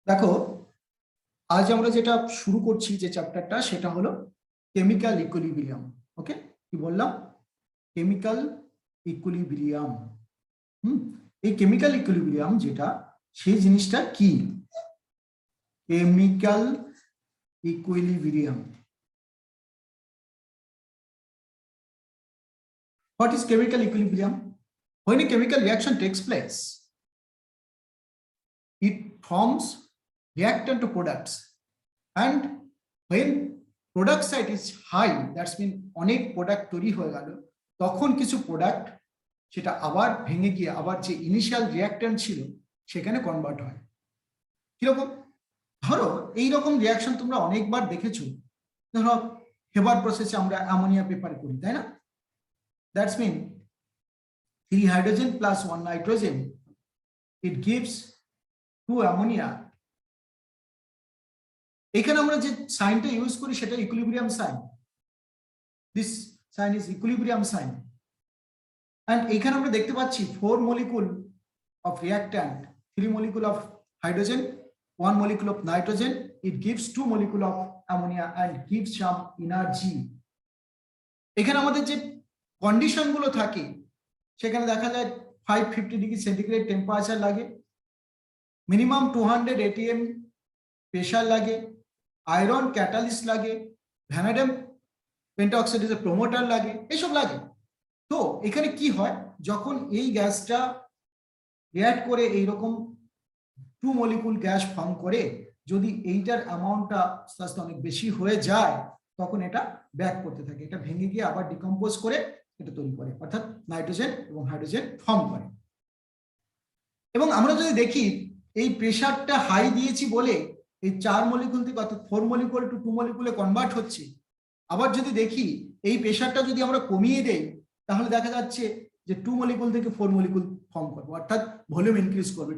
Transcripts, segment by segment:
দেখো, আজ আমরা যেটা শুরু করছি যে চ্যাপ্টারটা সেটা হলো কেমিক্যাল ইকুইলিব্রিয়াম। ওকে, কি বললাম? Chemical equilibrium. এই কেমিক্যাল ইকুইলিব্রিয়াম যেটা, সেই জিনিসটা কি? Chemical equilibrium. What is chemical equilibrium? When a chemical reaction takes place, it forms reactant to products, and when product side is high, that's mean অনেক product তৈরি হয়ে গেল, তখন কিছু প্রোডাক্ট সেটা আবার ভেঙে গিয়ে আবার যে ইনিশিয়াল রিঅ্যাক্ট্যান্ট ছিল সেখানে কনভার্ট হয়। কিরকম? ধরো এইরকম রিয়াকশন তোমরা অনেকবার দেখেছো। ধরো হেবার প্রসেসে আমরা অ্যামোনিয়া প্রিপেয়ার করি, তাই না? That's mean 3 hydrogen plus 1 nitrogen, it gives 2 ammonia. এখানে আমরা যে সাইনটা ইউজ করি সেটা equilibrium sign. This sign is equilibrium sign. And এখানে আমরা দেখতে পাচ্ছি 4 molecule of reactant, 3 molecule of hydrogen, 1 molecule of nitrogen, it gives 2 molecule of ammonia and gives some energy. এখানে আমাদের যে কন্ডিশন গুলো থাকে সেখানে দেখা যায় 550 ডিগ্রি সেন্টিগ্রেড টেম্পারেচার লাগে, মিনিমাম 200 atm প্রেসার লাগে, আয়রন ক্যাটালিস্ট লাগে, ভ্যানাডিয়াম পেন্টাঅক্সাইডের প্রমোটার লাগে, এসব লাগে। তো এখানে কি হয়, যখন এই গ্যাসটা রিঅ্যাক্ট করে এইরকম 2 মলিকুল গ্যাস ফর্ম করে, যদি এইটার অ্যামাউন্টটা আস্তে আস্তে অনেক বেশি হয়ে যায় তখন এটা ব্যাক করতে থাকে, এটা ভেঙে গিয়ে আবার ডিকম্পোজ করে এটা তৈরি করে, অর্থাৎ নাইট্রোজেন এবং হাইড্রোজেন ফর্ম করে। এবং আমরা যদি দেখি এই প্রেসারটা হাই দিয়েছি বলে এই 4 মলিকুল থেকে অর্থাৎ 4 মলিকুল টু 2 মলিকুলে কনভার্ট হচ্ছে। আবার যদি দেখি এই প্রেসারটা যদি আমরা কমিয়ে দেই তাহলে দেখা যাচ্ছে যে 2 মলিকুল থেকে 4 মলিকুল ফর্ম করবে, অর্থাৎ ভলিউম ইনক্রিজ করবে।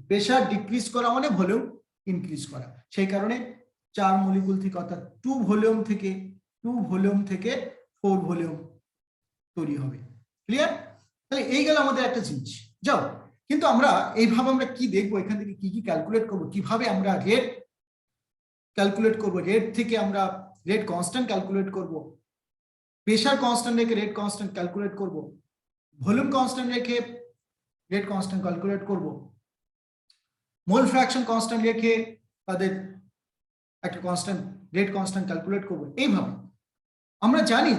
প্রেসার ডিক্রিজ করা মানে ভলিউম ইনক্রিজ করা। সেই কারণে 4 মলিকুল থেকে অর্থাৎ 2 ভলিউম থেকে 4 ভলিউম তৈরি হবে। ক্লিয়ার? তাহলে এই গেল আমাদের একটা জিনিস। যাও, কিন্তু আমরা এইভাবে আমরা কি দেখবো, এখান থেকে কি কি ক্যালকুলেট করবো, কিভাবে আমরা রেট ক্যালকুলেট করবো, রেট থেকে আমরা রেট কনস্ট্যান্ট ক্যালকুলেট করবো, প্রেসার কনস্ট্যান্ট রেখে রেট কনস্ট্যান্ট ক্যালকুলেট করবো, ভলিউম কনস্ট্যান্ট রেখে রেট কনস্ট্যান্ট ক্যালকুলেট করবো, মোল ফ্র্যাকশন কনস্ট্যান্ট রেখে তাদের একটা কনস্ট্যান্ট রেট কনস্ট্যান্ট ক্যালকুলেট করবো। এইভাবে আমরা জানি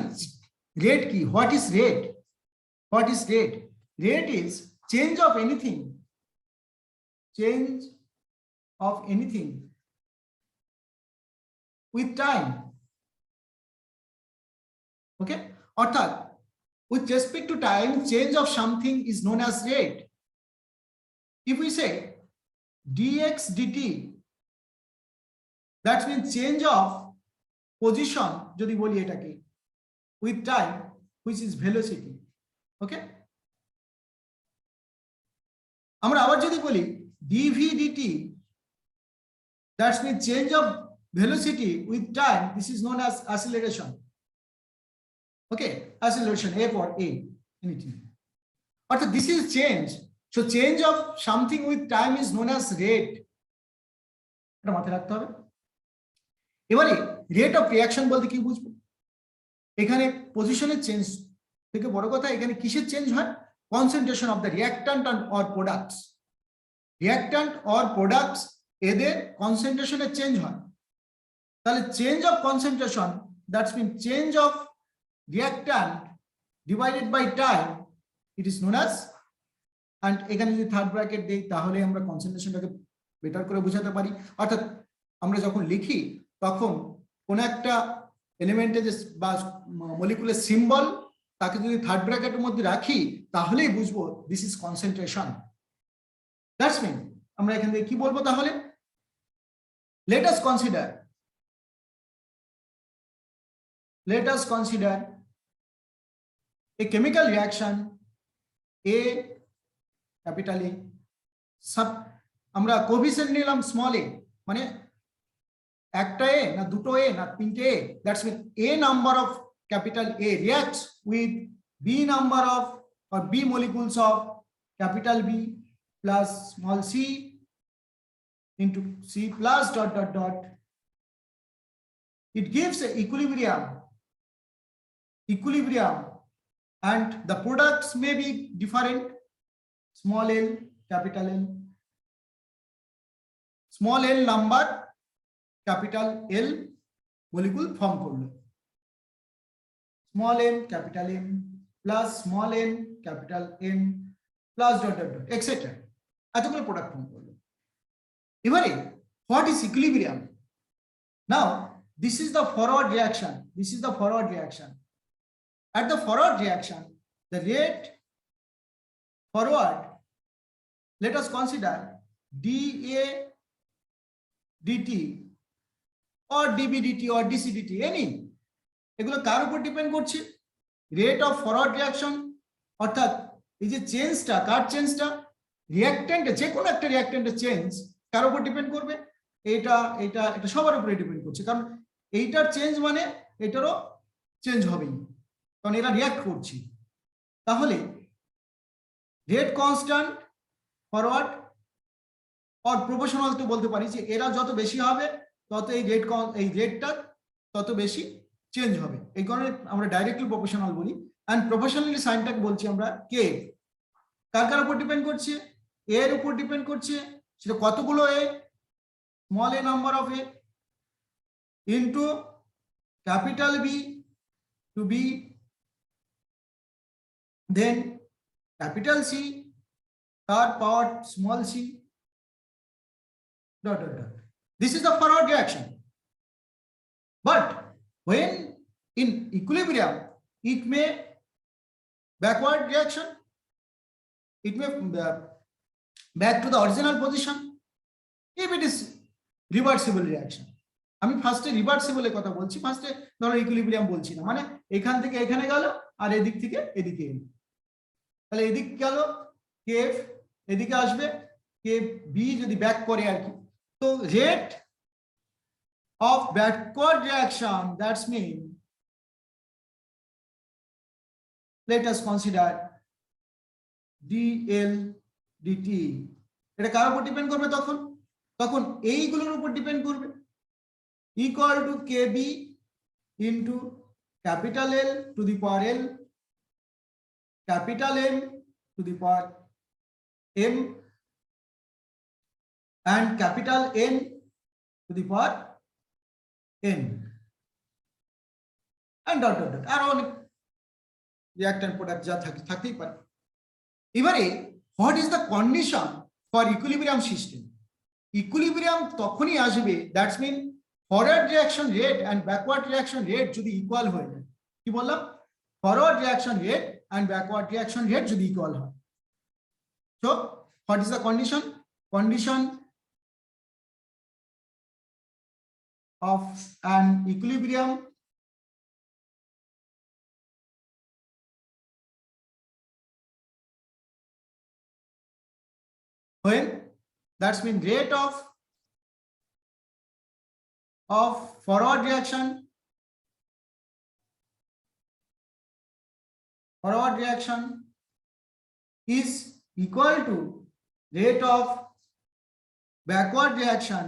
রেট কি, what is rate? What is rate? Rate is change of anything, change of anything with time. Okay, অর্থাৎ with respect to time, change of something is known as rate. If we say dx dt, that means change of position যদি বলি এটাকে with time, which is velocity. Okay, আমরা আবার যদি বলি dv dt, that means change of velocity with time, this is known as acceleration. Okay, acceleration, a for a, anything. But this is change. So change of something with time is known as rate. এটা মাথায় রাখতে হবে। এবারে rate of reaction বলতে কি বুঝবো? এখানে পজিশনের চেঞ্জ থেকে বড় কথা এখানে কিসের চেঞ্জ হয়? Concentration of the reactant or products. Reactant or products এদের কনসেন্ট্রেশনের চেঞ্জ হয়। তাহলে change of concentration, that's mean change of reactant divided by time, it is known as, and এখানে যদি থার্ড ব্র্যাকেট দেই তাহলে আমরা কনসেন্ট্রেশনটাকে বেটার করে বোঝাতে পারি। অর্থাৎ আমরা যখন লিখি তখন কোন একটা এলিমেন্টের বা মলিকুলের সিম্বল তাকে যদি থার্ড ব্র্যাকেটের মধ্যে রাখি তাহলেই বুঝবো this is concentration. That's mean আমরা এখান থেকে কি বলবো তাহলে? let us consider a chemical reaction A, capital A, sub আমরা কোএফিসিয়েন্ট নিলাম স্মল a, মানে একটা a না দুটো a না তিনটে a, that's mean a number of capital A reacts with b number of or b molecules of capital B plus small c into C plus dot dot dot. It gives a equilibrium, and the products may be different, small l, capital L, small l number, capital L molecule form করলো, small m capital M plus small n capital M plus dot dot dot etc. এতগুলো product form করলো। এবারে what is equilibrium? Now this is the forward reaction. This is the forward reaction. At the forward reaction, the rate forward, let us consider dA dt or dB dt or dC dt, any, এগুলো কার উপর depend করছে? Rate of forward reaction, অর্থাৎ এই যে চেঞ্জটা, কার চেঞ্জটা, রিঅ্যাকট্যান্টে, যে কোনো একটা রিঅ্যাকট্যান্টের চেঞ্জ কার উপর ডিপেন্ড করবে? এটা এটা এটা সবার উপরে ডিপেন্ড করছে, কারণ এইটার চেঞ্জ মানে এটারও চেঞ্জ হবেই, কারণ এরা রিঅ্যাক্ট করছে। তাহলে রেট কনস্ট্যান্ট ফরওয়ার্ড আর প্রপোর্শনাল তো বলতে পারি যে এরা যত বেশি হবে তত এই রেটটা তত বেশি চেঞ্জ হবে, এই কারণে আমরা ডাইরেক্টলি প্রপোর্শনাল বলি। এন্ড প্রপোর্শনালি সাইনটাকে বলছি আমরা কে। কার কার উপর ডিপেন্ড করছে? এর উপর ডিপেন্ড করছে, সেটা কতগুলো a, small a number of a into capital B to b, then capital C, third power small c, dot dot dot. This is the forward reaction. But when in equilibrium, it may backward reaction, it may back to the original position if it is reversible reaction. আমি ফার্স্টে reversible এর কথা বলছি, ফার্স্টে ধরো equilibrium বলছি না, মানে এখান থেকে এখানে গেল আর এদিক থেকে এদিকে এলো, তাহলে এদিক গেল কেএফ, এদিকে আসবে কে বি যদি ব্যাক করে আর কি। তো rate of backward reaction, that's mean let us consider DL DT, এটা কার উপর ডিপেন্ড করবে? তখন এইগুলোর উপর ডিপেন্ড করবে, equal to K B into capital L to the power L, capital M to the power M, and capital N to the power N, and dot dot dot, আর অনেক রিঅ্যাক্ট্যান্ট প্রোডাক্ট যা থাকতেই পারে। এবারে what is the condition for equilibrium system? Equilibrium তখনই আসবে, that's mean forward reaction rate and backward reaction rate যদি equal হয়ে যায়। কি বললাম? Forward reaction rate and backward reaction rate should equal her. So what is the condition? Condition of an equilibrium when, that's mean rate of forward reaction is equal to rate of backward reaction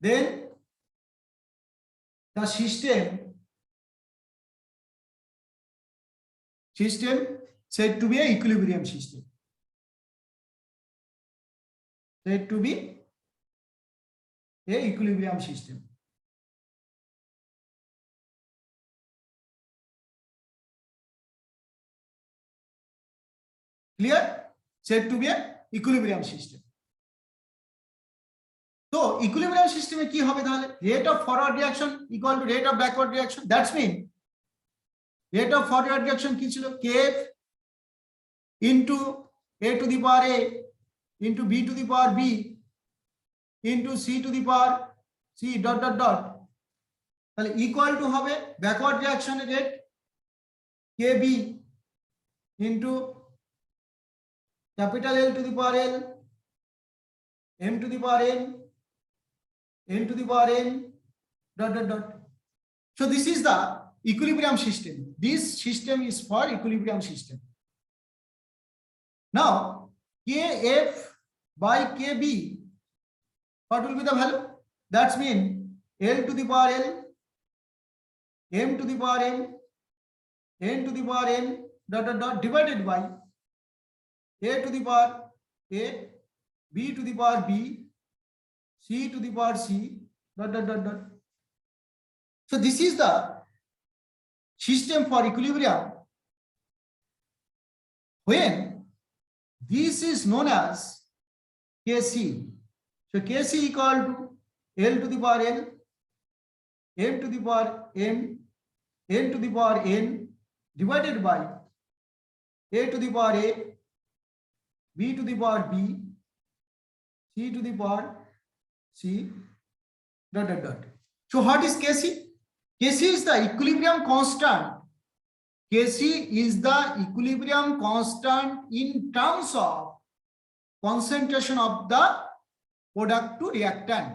then the system said to be an equilibrium system, said to be a equilibrium system. Clear? Said to be an equilibrium system. তো equilibrium সিস্টেমে কি হবে তাহলে? Rate of forward reaction equal to rate of backward reaction, that's mean rate of forward reaction কি ছিল? KF into A to the power a into B to the power b into C to the power c dot dot dot, তাহলে equal to হবে backward রিঅ্যাকশনের rate K B into capital L to the power L, M to the power N, N to the power N, dot dot dot. So this is the equilibrium system. This system is for equilibrium system. Now, Kf by Kb, what will be the value? That's mean L to the power L, M to the power M, N to the power N, divided by A to the power A, B to the power B, C to the power C, So this is the system for equilibrium when this is known as Kc. So Kc equal to L to the power L, M to the power M, N to the power N, divided by A to the power A, B to the power B, C to the power C, So what is Kc? Kc is the equilibrium constant. Kc is the equilibrium constant in terms of concentration of the product to reactant.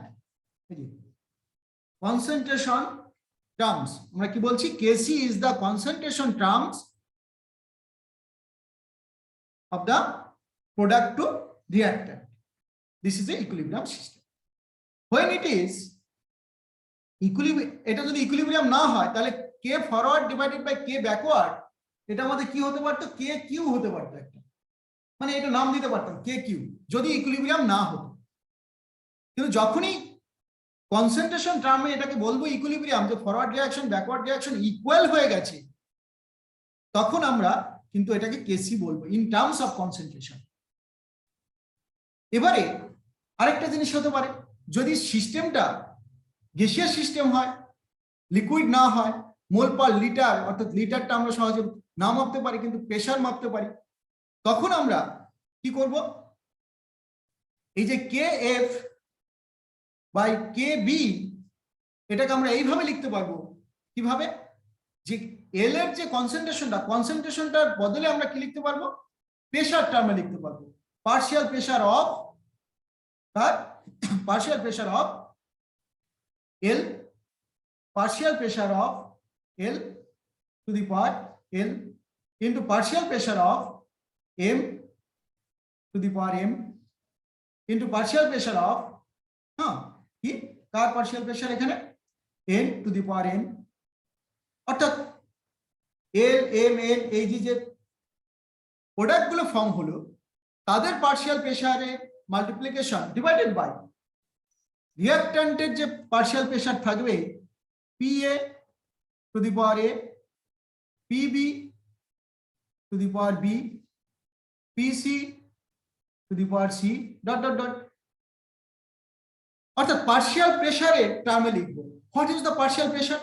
Concentration terms. আমরা কি বলছি? Kc is the concentration terms of the product to reactant. This is the equilibrium system. When it is equilibrium, এটা যদি equilibrium না হয় তাহলে k forward divided by k backward, এটা আমাদের কি হতে পারতো? k কিউ হতে পারতো একটা, মানে এটা নাম দিতে পারতাম k কিউ, যদি ইকুইলিব্রিয়াম না হতো। কিন্তু যখনই কনসেন্ট্রেশন টার্মে এটাকে বলবো ইকুইলিব্রিয়াম, যে forward reaction backward reaction equal হয়ে গেছে, তখন আমরা কিন্তু এটাকে কেসি বলবো ইন টার্মস অফ কনসেন্ট্রেশন। এবারে আরেকটা জিনিস হতে পারে, যদি সিস্টেমটা গ্যাসিয়াস সিস্টেম হয়, লিকুইড না হয়, মোল পার লিটার, অর্থাৎ লিটারটা আমরা সহজে না মাপতে পারি কিন্তু প্রেসার মাপতে পারি, তখন আমরা কি করব? এই যে K F by K B, এটাকে আমরা এইভাবে লিখতে পারবো। কিভাবে? যে এল এর যে কনসেন্ট্রেশনটার বদলে আমরা কি লিখতে পারবো? প্রেসার টার্মে লিখতে পারবো। Partial pressure of L, partial pressure of L to the power L into partial pressure of M to the power M into partial pressure of কি কার partial pressure এখানে? N to the power N, অর্থাৎ L M N এই যে product গুলো form হলো তাদের partial প্রেসারে multiplication divided by রিঅ্যাকট্যান্টের যে পার্শিয়াল প্রেসার থাকবে PA to the power A, PB to the power B, PC to the power C, অর্থাৎ পার্শিয়াল প্রেসারের টার্মে লিখবো। What is the partial pressure?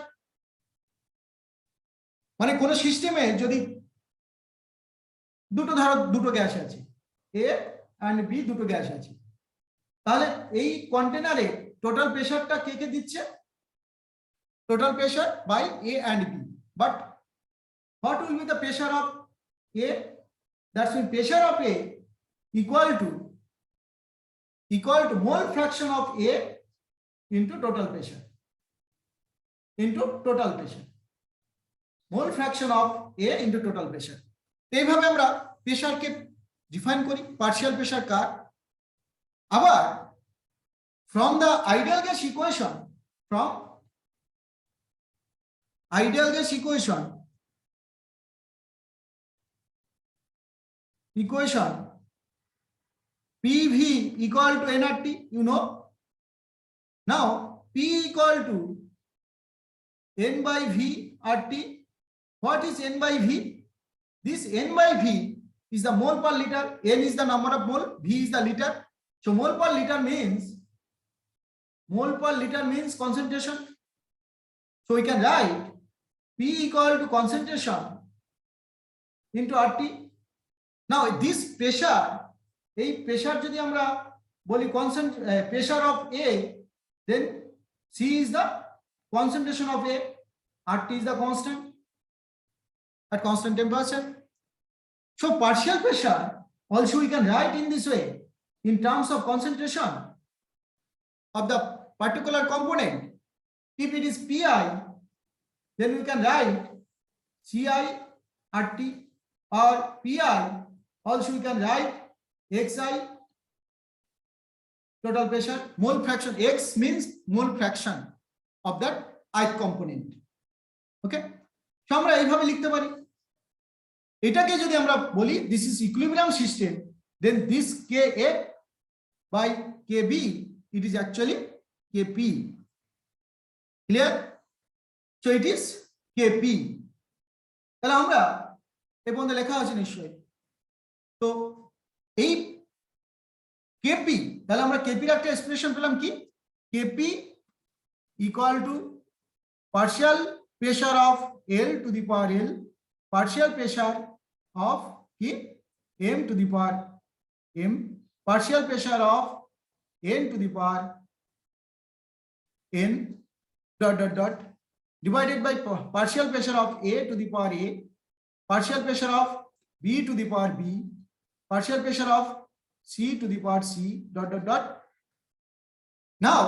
মানে কোন সিস্টেমে যদি দুটো গ্যাস আছে, A and B, দুটো গ্যাস আছে, তাহলে এই কন্টেনারে টোটাল প্রেসারটা কে কে দিচ্ছে? Total pressure by A and B. But what will be the pressure of A? That's mean pressure of A equal to mole fraction of A into total pressure. Mole fraction of A into total pressure. এইভাবে আমরা প্রেসারকে define করি। Partial pressure কার? আবার from the ideal gas equation, equation PV equal to nRT, you know. Now P equal to N by V RT. What is N by V? This N by V is the mole per liter. N is the number of mole, V is the liter. So mole per liter means concentration. So we can write P equal to concentration into RT. Now this pressure, এই pressure যদি আমরা বলি pressure of A, then C is the concentration of A, RT is the constant at constant temperature. So partial pressure also we can write in this way in terms of concentration of the particular component. If it is Pi, then we can write Ci RT or Pi Also we can write xi total pressure, mole fraction. X means mole fraction of that ith component. Okay, so আমরা এইভাবে লিখতে পারি। এটাকে যদি আমরা বলি this is equilibrium system, then this Ka by Kb it is actually Kp. Clear? So it is Kp. তাহলে আমরা এই পর্যন্ত লেখা আছে নিশ্চয়ই। তো এই Kp, তাহলে আমরা Kp এর একটা এক্সপ্রেশন পেলাম কি, Kp equal to partial pressure of L to the power L, partial pressure of M to the power M, partial pressure of N to the power N dot dot dot divided by partial pressure of A to the power A, partial pressure of B to the power B, partial pressure of C to the power C dot dot dot. Now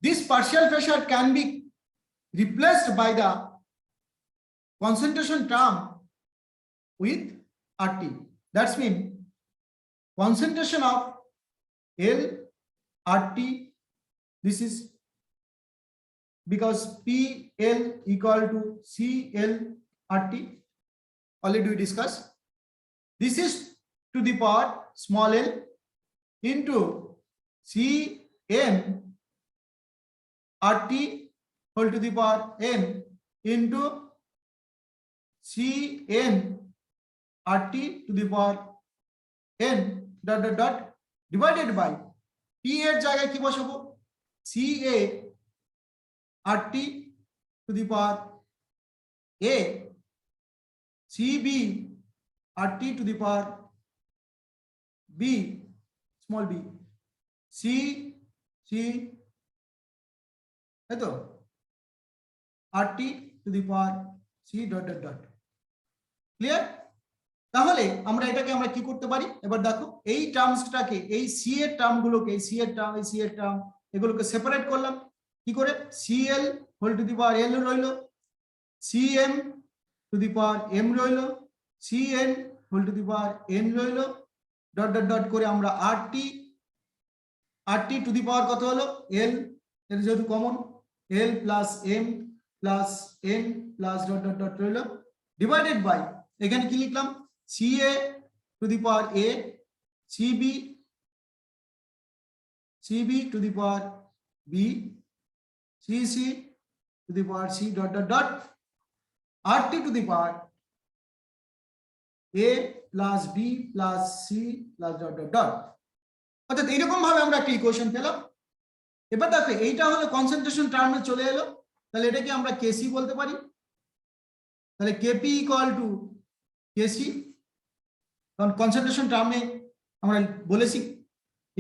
this partial pressure can be replaced by the concentration term with RT. That's mean concentration of L RT, this is because PL equal to CL RT, already we discussed. This is to the power small l into Cm RT whole to the power n into Cn RT to the power n dot dot dot divided by P এর জায়গায় কি বসাবো, Ca RT to the power A, Cb RT to the power B, small b, C এতো RT to the power C dot dot dot. Clear? তাহলে আমরা এটাকে আমরা কি করতে পারি, এবার দেখো এই টার্মসটাকে, এই সি এর টার্মগুলোকে, এই সি এর টার্ম, এই সি এর টার্ম, এগুলোকে সেপারেট করলাম কি করে, Cl whole to the power L রইলো, Cm to the power M রইলো, Cn whole to the power N রইলো, ডট ডট ডট করে আমরা RT টু দি পাওয়ার কত হলো L, এর যেহেতু common L plus M plus N plus dot dot dot রইলো ডিভাইডেড বাই, এখানে কি লিখলাম, Ca to the power A, Cb to the power B, Cc to the power C dot dot dot, RT to the power A plus B plus C plus dot dot dot. অর্থাৎ এইরকম ভাবে আমরা একটা equation পেলাম। এবার দেখো এইটা হলো কনসেন্ট্রেশন টার্মে চলে এলো, তাহলে এটাকে আমরা Kc বলতে পারি। তাহলে Kp ইকুয়াল টু Kc, কারণ কনসেন্ট্রেশন টার্মে আমরা বলেছি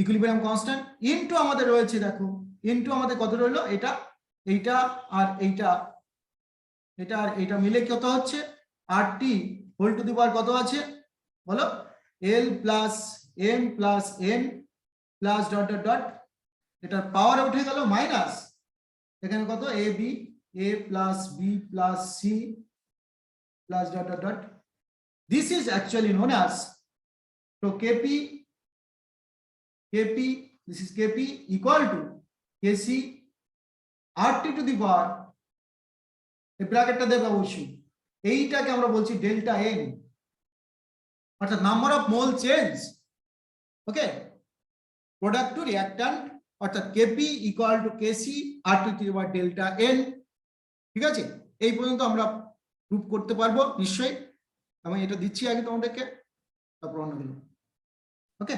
ইকুইলিব্রিয়াম কনস্ট্যান্ট, ইনটু আমাদের রয়েছে দেখো, ইনটু আমাদের কত রইলো, এটা এইটা আর এইটা, এটা আর এইটা মিলে কত হচ্ছে RT হোল টু দি পাওয়ার কত আছে বলো, L plus M plus N plus dot dot dot, এটার পাওয়ার উঠে গেল মাইনাস, এখানে কত AB, A plus B plus C plus dot dot dot. This is actually known as, so Kp, this is Kp equal to Kc RT to the power, এই ব্র্যাকেটটা দেব অবশ্যই, এইটাকে আমরা বলছি ডেল্টা n, অর্থাৎ number of mole change, okay, product to reactant, অর্থাৎ Kp equal to Kc RT to the power delta n। ঠিক আছে, এই পর্যন্ত আমরা প্রুফ করতে পারবো নিশ্চয়ই, আমি এটা দিচ্ছি আগে তোমাদেরকে, তারপর অন্যগুলো, ওকে।